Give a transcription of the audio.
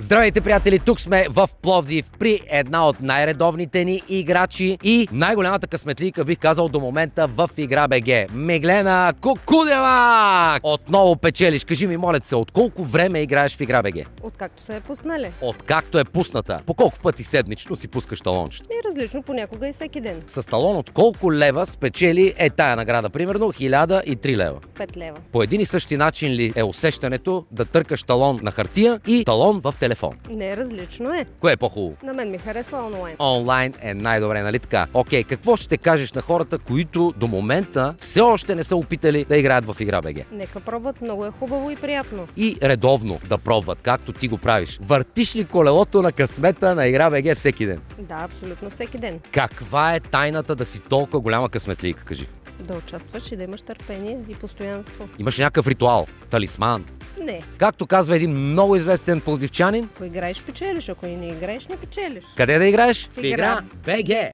Здравейте, приятели! Тук сме в Пловдив при една от най-редовните ни играчи и най-голямата късметлийка, бих казал, до момента в Игра.бг. Меглена Кукудева! Отново печелиш. Кажи ми, моля се, от колко време играеш в Игра.бг? Откакто се е пуснали. Откакто е пусната. По колко пъти седмично си пускаш талончета? И различно, понякога и всеки ден. С талон от колко лева спечели тая награда? Примерно 1003 лева. 5 лева. По един и същи начин ли е усещането да търкаш талон на хартия и талон в телефон? Не, различно е. Кое е по-хубаво? На мен ми харесва онлайн. Онлайн е най-добре, нали така? Окей, какво ще кажеш на хората, които до момента все още не са опитали да играят в Игра.бг? Нека пробват, много е хубаво и приятно. И редовно да пробват, както ти го правиш. Въртиш ли колелото на късмета на Игра.бг всеки ден? Да, абсолютно всеки ден. Каква е тайната да си толкова голяма късметлийка, кажи? Да участваш и да имаш търпение и постоянство. Имаш някакъв ритуал, талисман. Не. Както казва един много известен пловдивчанин, Ако играеш, печелиш. Ако и не играеш, не печелиш. къде да играеш? В Игра. БГ!